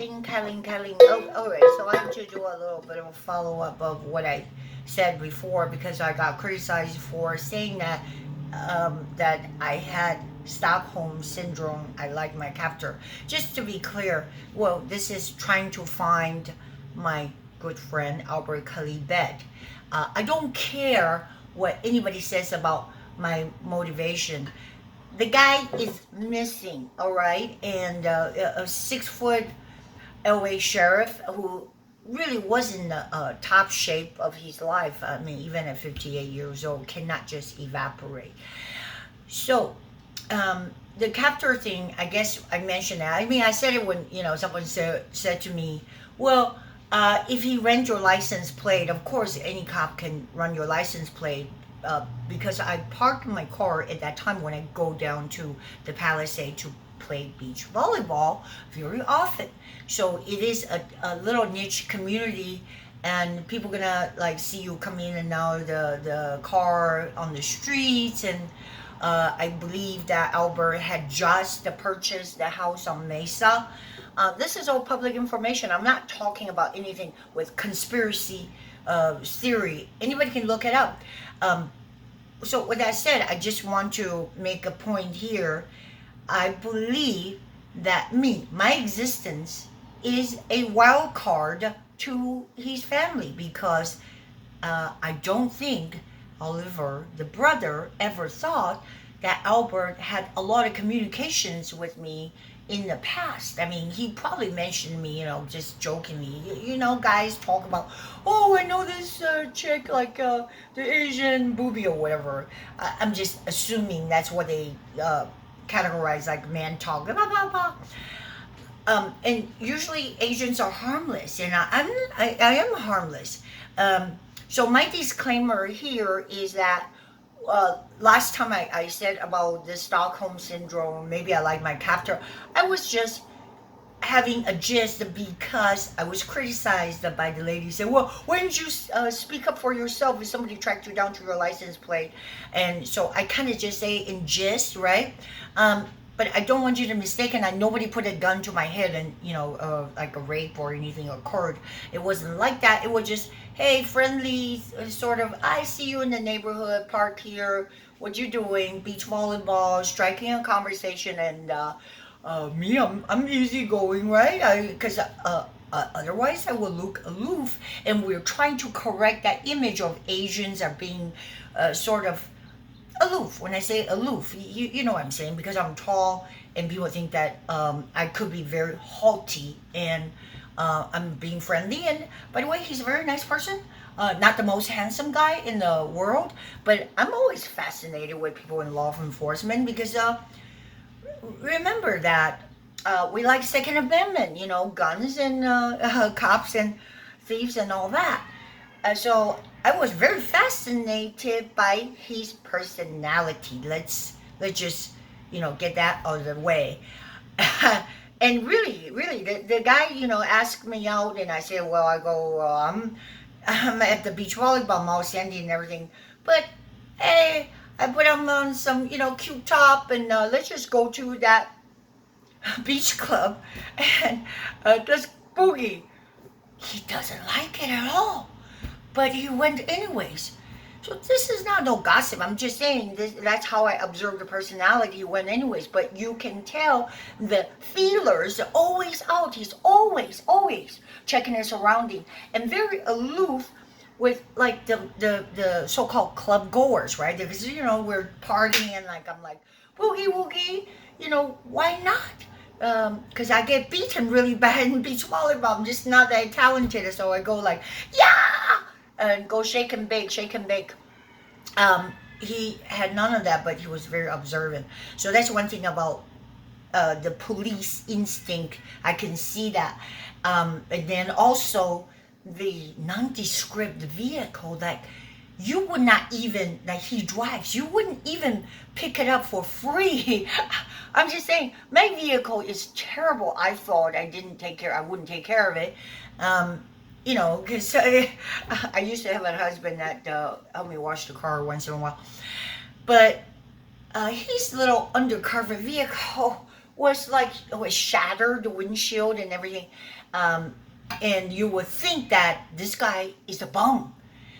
Calling. Oh, all right. So I have to do a little bit of a follow up of what I said before because I got criticized for saying that I had Stockholm syndrome. I like my captor. Just to be clear, well, this is trying to find my good friend Albert Calibet. I don't care what anybody says about my motivation. The guy is missing, all right, and a 6 foot LA sheriff who really was in the top shape of his life. I mean, even at 58 years old, cannot just evaporate. So, the captor thing, I guess I mentioned that. I mean, I said it when someone said to me, "Well, if he runs your license plate, of course any cop can run your license plate." Because I parked my car at that time when I go down to the Palisade to play beach volleyball very often. So it is a little niche community, and people gonna like see you come in and out of the car on the streets. And I believe that Albert had just purchased the house on Mesa. This is all public information. I'm not talking about anything with conspiracy theory. Anybody can look it up. Um, so with that said, I just want to make a point here. I believe that my existence, is a wild card to his family because I don't think Oliver, the brother, ever thought that Albert had a lot of communications with me in the past. I mean, he probably mentioned me, just jokingly. Guys talk about, oh, I know this chick, like the Asian booby or whatever. I'm just assuming that's what they categorize like man talk. Blah, blah, blah. And usually Asians are harmless, and I am harmless. So my disclaimer here is that last time I said about the Stockholm syndrome, maybe I like my captor. I was just having a gist because I was criticized by the lady. Said, "Well, why didn't you speak up for yourself if somebody tracked you down to your license plate?" And so I kind of just say in gist, right? But I don't want you to mistake, and nobody put a gun to my head and like a rape or anything occurred. It wasn't like that. It was just, hey, friendly sort of. I see you in the neighborhood, park here. What you doing? Beach volleyball, striking a conversation, and me, I'm easygoing, right? Because otherwise I will look aloof, and we're trying to correct that image of Asians are being sort of aloof. When I say aloof, you know what I'm saying, because I'm tall and people think that I could be very haughty, and I'm being friendly. And by the way, he's a very nice person. Not the most handsome guy in the world, but I'm always fascinated with people in law enforcement because remember that we like Second Amendment, guns and cops and thieves and all that. So I was very fascinated by his personality. Let's just get that out of the way. And really, the guy asked me out, and I said, well, I go, I'm at the beach volleyball mall, Sandy and everything, but hey, I put on some cute top, and let's just go to that beach club and just boogie. He doesn't like it at all, but he went anyways. So this is not no gossip. I'm just saying that's how I observe the personality. He went anyways, but you can tell the feelers are always out. He's always checking his surrounding and very aloof with like the so-called club goers, right? Because we're partying and like I'm like woogie woogie. Why not? Because I get beaten really bad in beach volleyball. I'm just not that talented, so I go like, yeah, and go shake and bake, shake and bake. He had none of that, but he was very observant. So that's one thing about the police instinct. I can see that. And then also the nondescript vehicle that you would not even, that he drives, you wouldn't even pick it up for free. I'm just saying, my vehicle is terrible. I thought I wouldn't take care of it. Because I used to have a husband that helped me wash the car once in a while. But his little undercover vehicle was like it was shattered, the windshield and everything. Um, and you would think that this guy is a bum.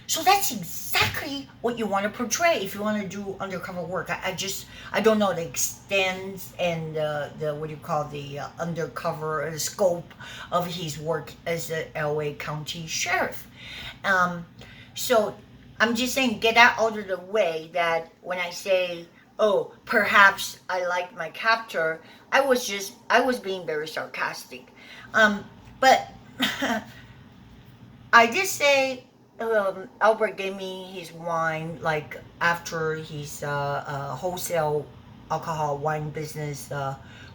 So that's exactly what you want to portray if you want to do undercover work. I don't know the extent and the what do you call the undercover scope of his work as the LA County Sheriff. Um, so I'm just saying, get that out of the way that when I say, oh, perhaps I like my captor, I was being very sarcastic. But I did say Albert gave me his wine like after his wholesale alcohol wine business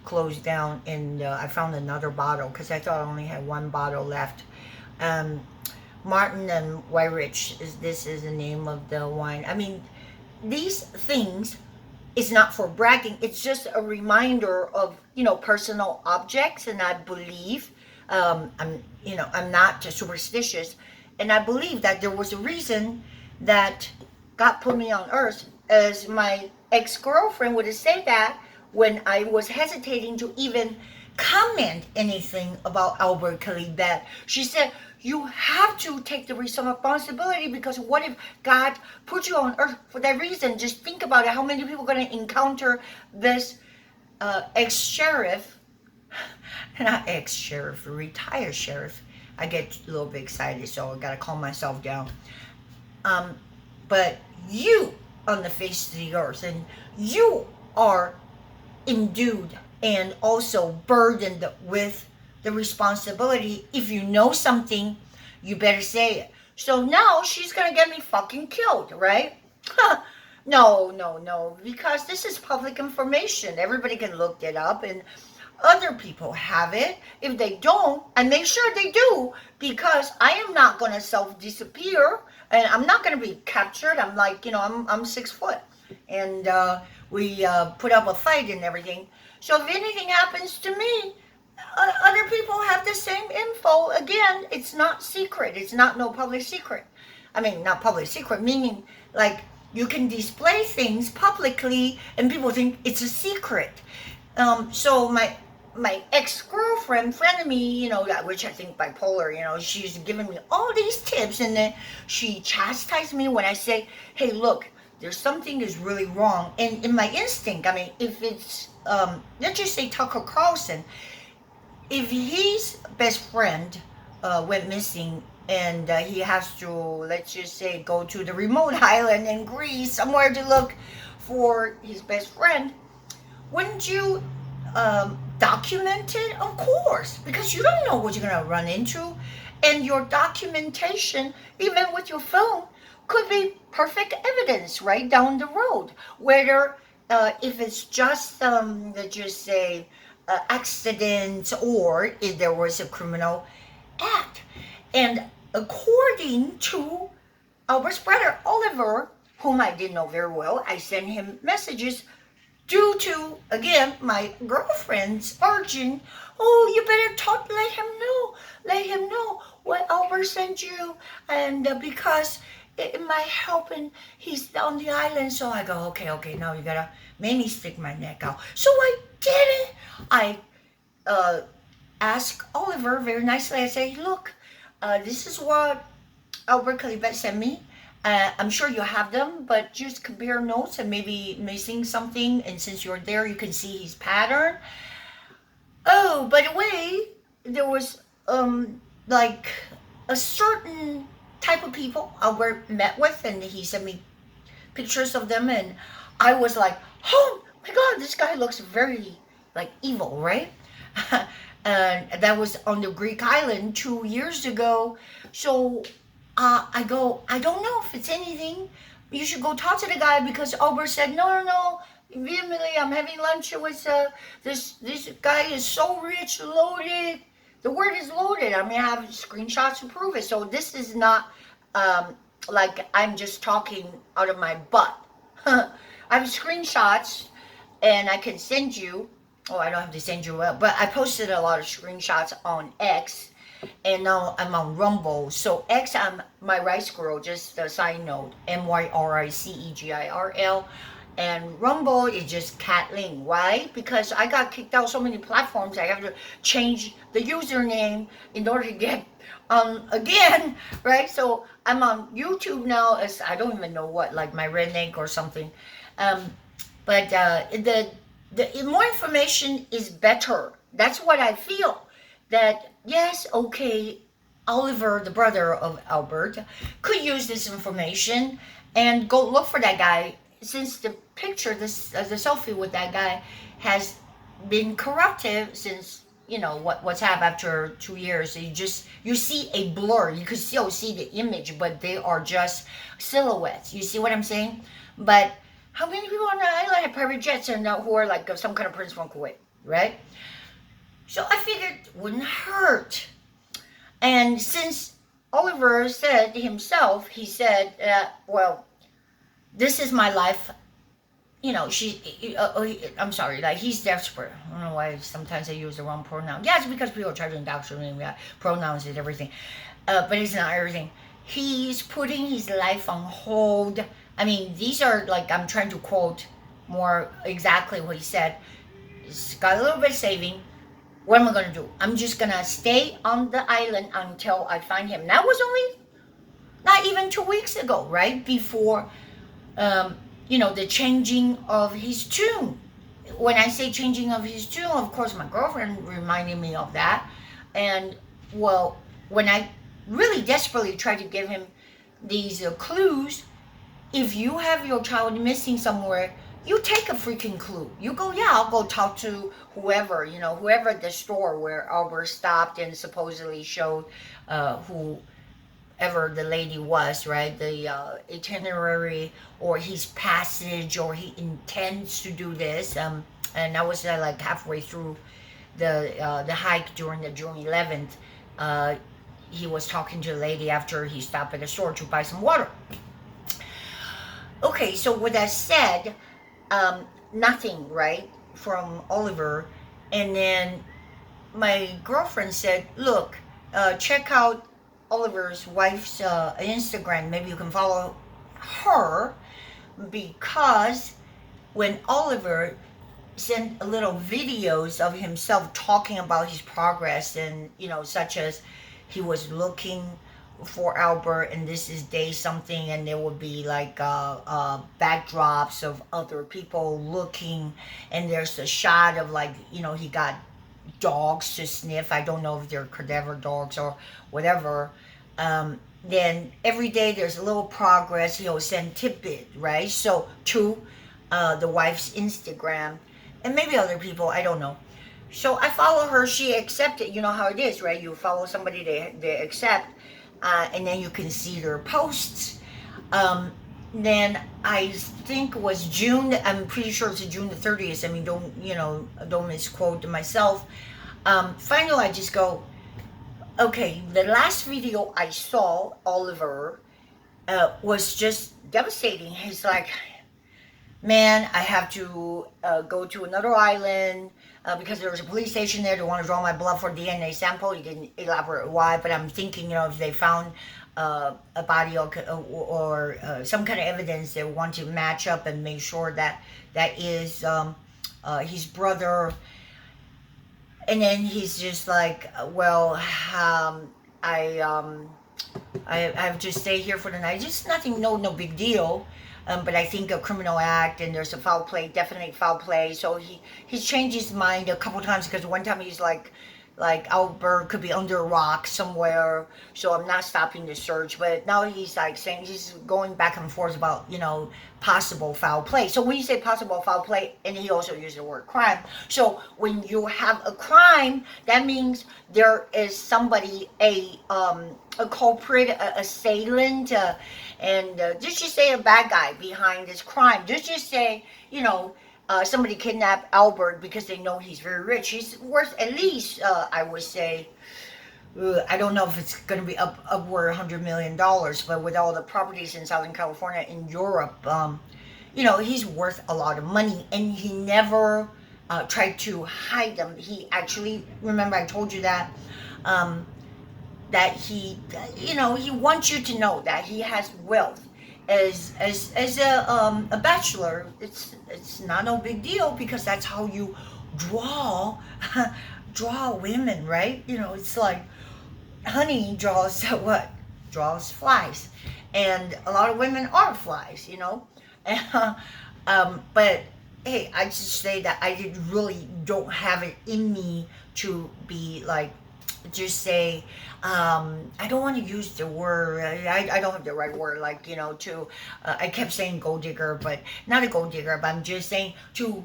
closed down, and I found another bottle because I thought I only had one bottle left. Um, Martin and Wyrich is this is the name of the wine. I mean, these things is not for bragging. It's just a reminder of personal objects, and I believe I'm not superstitious, and I believe that there was a reason that God put me on earth. As my ex-girlfriend would say that when I was hesitating to even comment anything about Albert Calibet, she said, you have to take the responsibility, because what if God put you on earth for that reason? Just think about it. How many people are going to encounter this ex-sheriff, not ex-sheriff, retired sheriff. I get a little bit excited, so I got to calm myself down. Um, but you on the face of the earth, and you are endued and also burdened with the responsibility. If you know something, you better say it. So now she's gonna get me fucking killed, right? No, no, no, because this is public information. Everybody can look it up, and other people have it. If they don't, I make sure they do, because I am not gonna self-disappear, and I'm not gonna be captured. I'm like, I'm 6 foot, and we put up a fight and everything. So if anything happens to me, other people have the same info. Again, it's not secret. It's not no public secret. I mean, not public secret, meaning like you can display things publicly and people think it's a secret. So my ex-girlfriend, friend of me, which I think bipolar, she's giving me all these tips, and then she chastised me when I say, hey, look, there's something is really wrong. And in my instinct, I mean, if it's, let's just say Tucker Carlson, if his best friend went missing and he has to, let's just say, go to the remote island in Greece, somewhere to look for his best friend, wouldn't you document it? Of course, because you don't know what you're going to run into. And your documentation, even with your phone, could be perfect evidence right down the road. Whether if it's just, let's just say, accident, or if there was a criminal act. And according to Albert's brother, Oliver, whom I didn't know very well, I sent him messages due to, again, my girlfriend's urging, oh, you better talk, let him know what Albert sent you, and because it might help, and he's on the island. So I go, okay, now you gotta make me stick my neck out. So I did it. I asked Oliver very nicely, I say, look, this is what Albert Calibet sent me. I'm sure you have them, but just compare notes and maybe missing something. And since you're there, you can see his pattern. Oh, by the way, there was like a certain type of people Albert met with, and he sent me pictures of them, and I was like, oh my God, this guy looks very like evil, right? And that was on the Greek island 2 years ago. So I go, I don't know if it's anything. You should go talk to the guy, because Albert said, no, vehemently, I'm having lunch with this guy is so rich, loaded. The word is loaded. I mean, I have screenshots to prove it. So this is not like I'm just talking out of my butt. I have screenshots, and I can send you. Oh, I don't have to send you up, but I posted a lot of screenshots on X, and now I'm on Rumble. So X, I'm my rice girl. Just a side note, MYRICEGIRL. and Rumble is just Kathleen. Why? Because I got kicked out so many platforms. I have to change the username in order to get again, right? So I'm on YouTube now as I don't even know what, like my redneck or something. Um, but the more information is better. That's what I feel. That yes, okay, Oliver, the brother of Albert, could use this information and go look for that guy. Since the picture, the selfie with that guy, has been corrupted since what's happened after 2 years. You see a blur. You could still see the image, but they are just silhouettes. You see what I'm saying? But how many people on the island have private jets and who are like some kind of prince from Kuwait, right? So I figured it wouldn't hurt. And since Oliver said himself, he said, well, this is my life. I'm sorry, like he's desperate. I don't know why sometimes I use the wrong pronoun. Yeah, it's because people try to indoctrinate me. Pronouns and everything. But it's not everything. He's putting his life on hold. I mean, these are like, I'm trying to quote more exactly what he said. He's got a little bit of saving. What am I going to do? I'm just going to stay on the island until I find him. That was only not even 2 weeks ago, right? Before, the changing of his tune. When I say changing of his tune, of course, my girlfriend reminded me of that. And, well, when I really desperately tried to give him these clues, if you have your child missing somewhere, you take a freaking clue. You go, yeah, I'll go talk to whoever at the store where Albert stopped and supposedly showed whoever the lady was, right? The itinerary or his passage, or he intends to do this. And I was like halfway through the hike during the June 11th. He was talking to a lady after he stopped at the store to buy some water. Okay, so with that said, nothing, right, from Oliver. And then my girlfriend said, look, check out Oliver's wife's Instagram. Maybe you can follow her, because when Oliver sent a little videos of himself talking about his progress, and such as he was looking for Albert, and this is day something, and there would be like backdrops of other people looking, and there's a shot of like he got dogs to sniff. I don't know if they're cadaver dogs or whatever. Then every day there's a little progress. He'll send tidbit, right? So to the wife's Instagram, and maybe other people, I don't know. So I follow her. She accepted. You know how it is, right? You follow somebody, they accept. And then you can see their posts. Then I think it was June. I'm pretty sure it's June the 30th. I mean, don't misquote myself. Finally, I just go, okay. The last video I saw, Oliver, was just devastating. He's like, man, I have to go to another island. Because there was a police station there. They want to draw my blood for DNA sample. He didn't elaborate why, but I'm thinking, if they found a body or some kind of evidence, they want to match up and make sure that is his brother. And then he's just like, well, I have to stay here for the night. Just nothing, no big deal. But I think a criminal act, and there's a foul play, definitely foul play. So he's changed his mind a couple times, because one time he's like Albert could be under a rock somewhere, so I'm not stopping the search. But now he's like saying, he's going back and forth about possible foul play. So when you say possible foul play, and he also used the word crime. So when you have a crime, that means there is somebody, a culprit, a assailant, and just say a bad guy behind this crime. Just say, somebody kidnapped Albert because they know he's very rich. He's worth at least, I would say, I don't know if it's going to be upward $100 million, but with all the properties in Southern California, in Europe, he's worth a lot of money, and he never tried to hide them. He actually, remember I told you that, that he wants you to know that he has wealth. as a bachelor, it's not no big deal because that's how you draw draw women, right? It's like honey draws what? Draws flies, and a lot of women are flies. But hey, I just say that I did really don't have it in me to be like, just say, I don't want to use the word, I don't have the right word, like, to, I kept saying gold digger, but not a gold digger, but I'm just saying to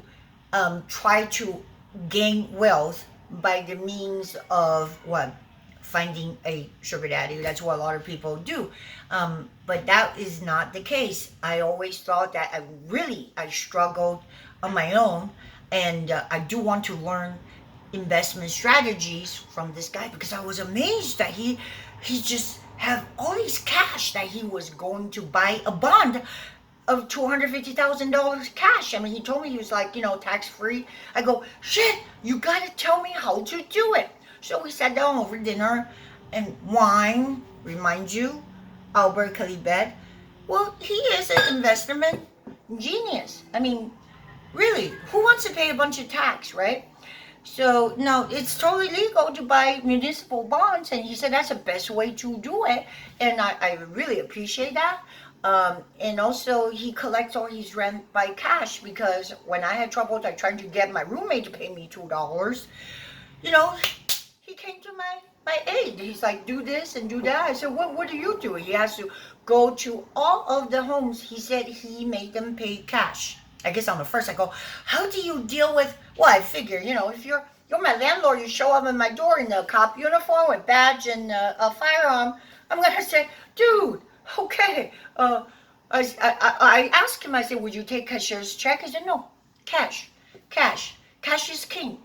try to gain wealth by the means of what? Finding a sugar daddy. That's what a lot of people do. But that is not the case. I always thought that I struggled on my own, and I do want to learn investment strategies from this guy because I was amazed that he just have all these cash that he was going to buy a bond of $250,000 cash. I mean, he told me he was like, tax free. I go, shit, you gotta tell me how to do it. So we sat down over dinner and wine, remind you, Albert Calibet. Well, he is an investment genius. I mean, really, who wants to pay a bunch of tax, right? So no, it's totally legal to buy municipal bonds, and he said that's the best way to do it, and I really appreciate that. And also, he collects all his rent by cash because when I had trouble, like trying to get my roommate to pay me $2, you know, he came to my aid. He's like, do this and do that. I said, what do you do? He has to go to all of the homes. He said he made them pay cash. I guess on the first, I go, how do you deal with? Well, I figure, if you're my landlord, you show up at my door in a cop uniform with badge and a firearm, I'm gonna say, dude, okay. I asked him. I said, would you take cashier's check? He said, no, cash, cash is king.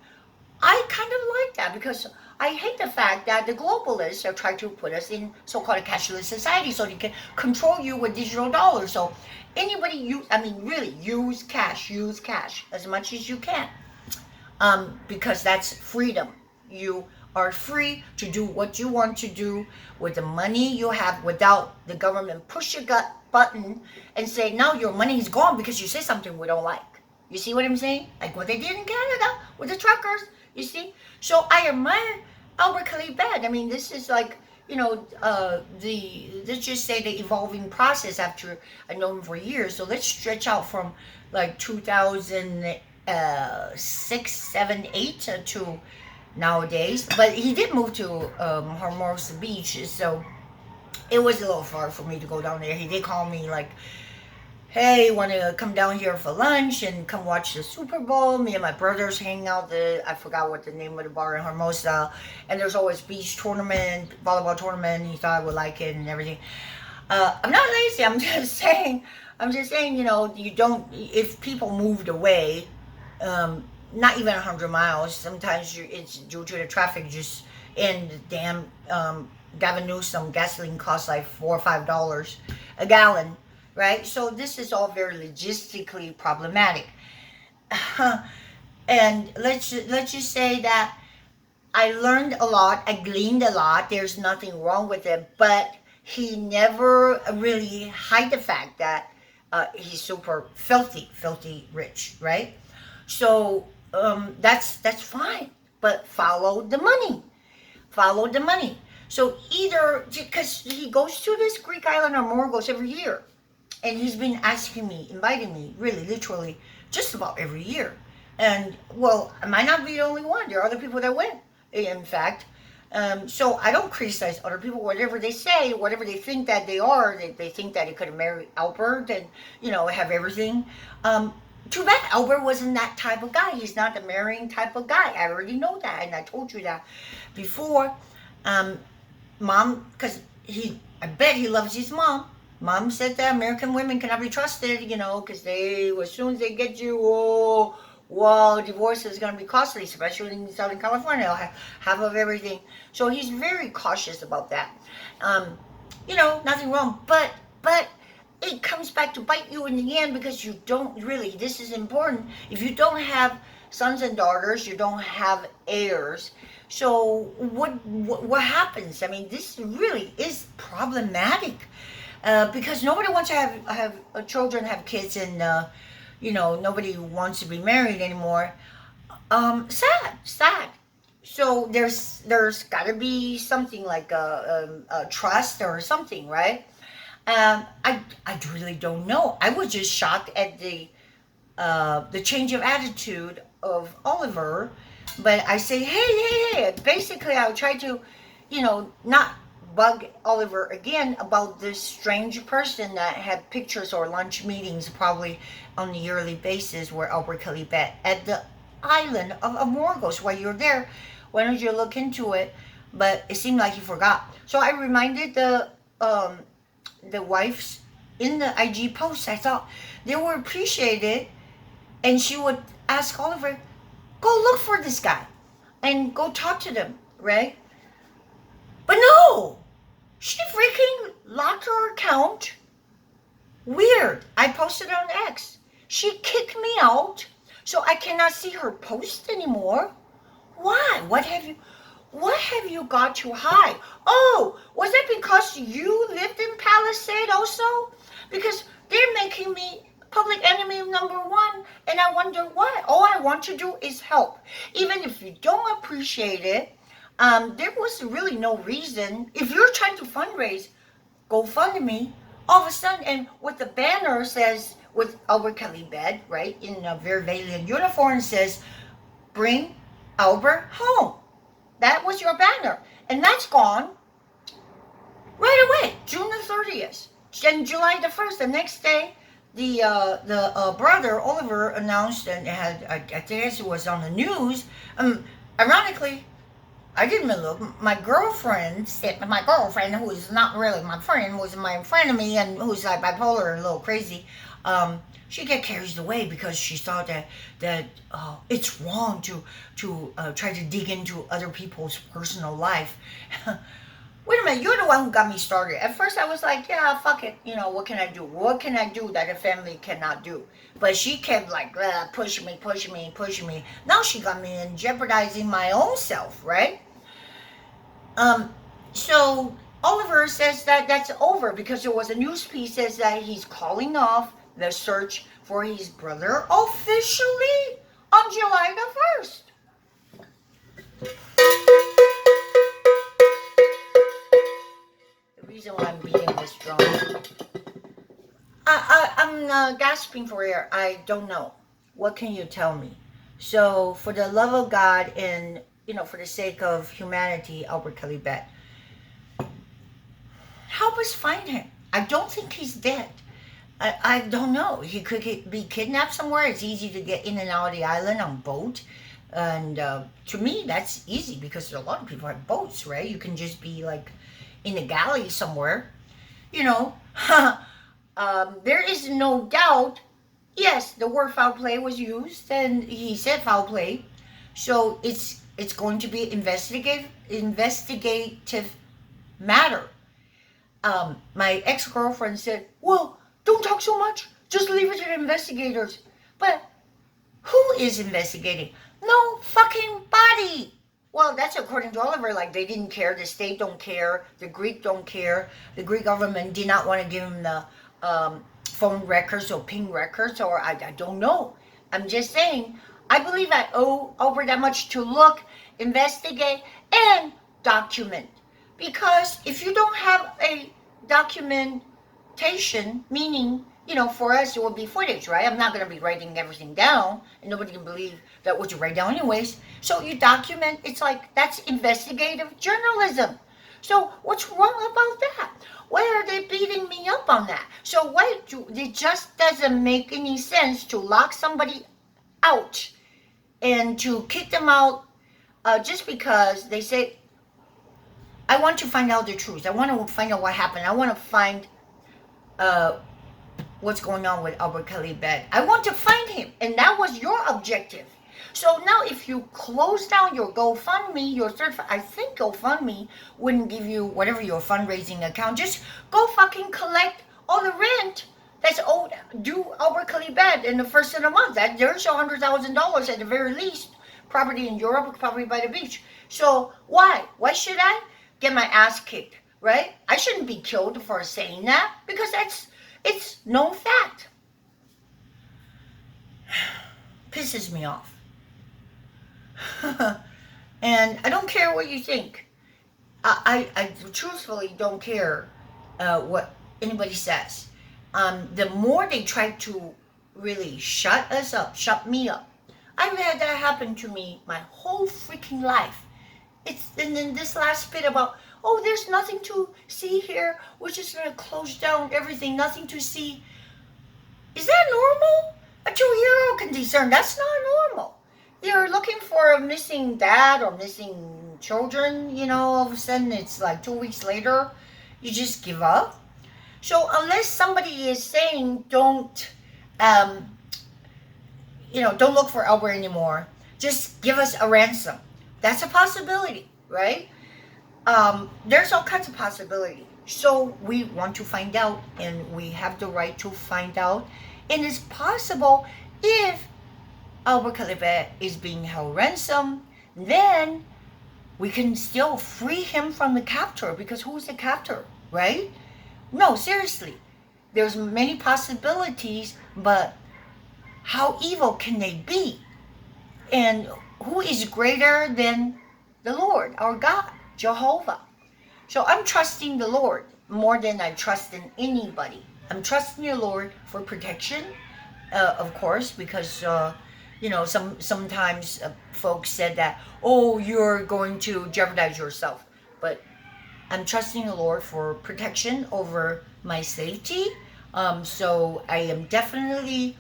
I kind of like that because I hate the fact that the globalists are trying to put us in so-called a cashless society so they can control you with digital dollars. So anybody really use cash as much as you can, because that's freedom. You are free to do what you want to do with the money you have without the government push your gut button and say, now your money is gone because you say something we don't like. You see what I'm saying? Like what they did in Canada with the truckers. You see? So I admire Albert Calibet. I mean, this is like, let's just say the evolving process after I know him for years. So let's stretch out from like 2006, 7, 8 to nowadays. But he did move to Hermosa Beach, so it was a little far for me to go down there. He did call me like, hey, want to come down here for lunch and come watch the Super Bowl? Me and my brothers hang out I forgot what the name of the bar in Hermosa. And there's always beach tournament, volleyball tournament. He thought I would like it and everything. I'm not lazy. I'm just saying, you don't, if people moved away, not even 100 miles, sometimes it's due to the traffic just, and the damn Gavin Newsom gasoline costs like $4 or $5 a gallon. Right? So this is all very logistically problematic. And let's just say that I learned a lot, I gleaned a lot, there's nothing wrong with it, but he never really hide the fact that he's super filthy rich, right? So that's fine, but follow the money. So either, because he goes to this Greek island or Morgos every year, and he's been inviting me, really, literally, just about every year. And, well, I might not be the only one. There are other people that went, in fact. So I don't criticize other people, whatever they say, whatever they think that they are. They think that he could have married Albert and, have everything. Too bad Albert wasn't that type of guy. He's not the marrying type of guy. I already know that, and I told you that before. Mom, because I bet he loves his mom. Mom said that American women cannot be trusted, because as soon as they get you, divorce is going to be costly, especially in Southern California. They'll have half of everything. So he's very cautious about that. Nothing wrong. But it comes back to bite you in the end because you don't really, this is important. If you don't have sons and daughters, you don't have heirs. So what happens? I mean, this really is problematic. because nobody wants to have children, have kids, and nobody wants to be married anymore. Sad, sad. So there's got to be something like a trust or something, right? I really don't know. I was just shocked at the change of attitude of Oliver. But I say, hey. Basically, I'll try to, not bug Oliver again about this strange person that had pictures or lunch meetings probably on a yearly basis where Albert Calibet at the island of Amorgos. While you're there, why don't you look into it? But it seemed like he forgot. So I reminded the wives in the IG post. I thought they were appreciated, and she would ask Oliver, go look for this guy and go talk to them, right? But no, she freaking locked her account. Weird. I posted on X. She kicked me out, so I cannot see her post anymore. Why? What have you got to hide? Oh, was it because you lived in Palisade also? Because they're making me public enemy #1, and I wonder why. All I want to do is help. Even if you don't appreciate it, there was really no reason. If you're trying to fundraise, go fund me. All of a sudden, and with the banner says, with Albert Calibet, right, in a very valiant uniform, says, bring Albert home. That was your banner. And that's gone right away, June the 30th. And July the 1st, the next day, the brother, Oliver, announced, and had, I guess it was on the news, ironically, I didn't even look. My girlfriend, who is not really my friend, who's my friend of me and who's like bipolar and a little crazy, she get carried away because she thought that it's wrong to try to dig into other people's personal life. Wait a minute, you're the one who got me started. At first I was like, yeah, fuck it. What can I do? What can I do that a family cannot do? But she kept like pushing me. Now she got me in jeopardizing my own self, right? So Oliver says that that's over because there was a news piece says that he's calling off the search for his brother officially on July the 1st. The reason why I'm beating this drum, I'm gasping for air. I don't know. What can you tell me? So, for the love of God and for the sake of humanity, Albert Calibet, help us find him. I don't think he's dead. I don't know. He could be kidnapped somewhere. It's easy to get in and out of the island on boat. And to me, that's easy because a lot of people have boats, right? You can just be like in a galley somewhere. There is no doubt. Yes, the word foul play was used, and he said foul play. So it's going to be investigative matter. My ex-girlfriend said, well, don't talk so much. Just leave it to the investigators. But who is investigating? No fucking body. Well, that's according to Oliver. Like, they didn't care. The state don't care. The Greek don't care. The Greek government did not want to give him the phone records or ping records, or I don't know. I'm just saying, I believe I owe Albert that much to look, investigate, and document. Because if you don't have a documentation, meaning, for us it would be footage, right? I'm not going to be writing everything down, and nobody can believe that what you write down anyways. So you document, it's like, that's investigative journalism. So what's wrong about that? Why are they beating me up on that? So it just doesn't make any sense to lock somebody out and to kick them out just because they say, I want to find out the truth. I want to find out what happened. I want to find what's going on with Albert Calibet. I want to find him. And that was your objective. So now if you close down your GoFundMe, I think GoFundMe wouldn't give you whatever your fundraising account. Just go fucking collect all the rent that's owed due Albert Calibet in the first of the month. There's $100,000 at the very least. Property in Europe, property by the beach. So why? Why should I get my ass kicked right? I shouldn't be killed for saying that because it's known fact. Pisses me off. And I don't care what you think. I truthfully don't care what anybody says. The more they try to really shut us up, shut me up. I've had that happen to me my whole freaking life. It's and then this last bit about, oh, there's nothing to see here. We're just gonna close down everything. Nothing to see. Is that normal? A 2-year-old can discern. That's not normal. You're looking for a missing dad or missing children, all of a sudden it's like 2 weeks later, you just give up. So unless somebody is saying um, don't look for Albert anymore, just give us a ransom. That's a possibility, right? There's all kinds of possibility. So we want to find out, and we have the right to find out. And it's possible if Albert Calibet is being held ransom, then we can still free him from the captor, because who's the captor, right? No, seriously. There's many possibilities, but how evil can they be? And who is greater than the Lord, our God, Jehovah? So I'm trusting the Lord more than I trust in anybody. I'm trusting the Lord for protection, of course, because sometimes folks said that, oh, you're going to jeopardize yourself. But I'm trusting the Lord for protection over my safety. So I am definitely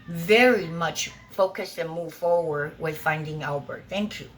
very much focused and move forward with finding Albert. Thank you.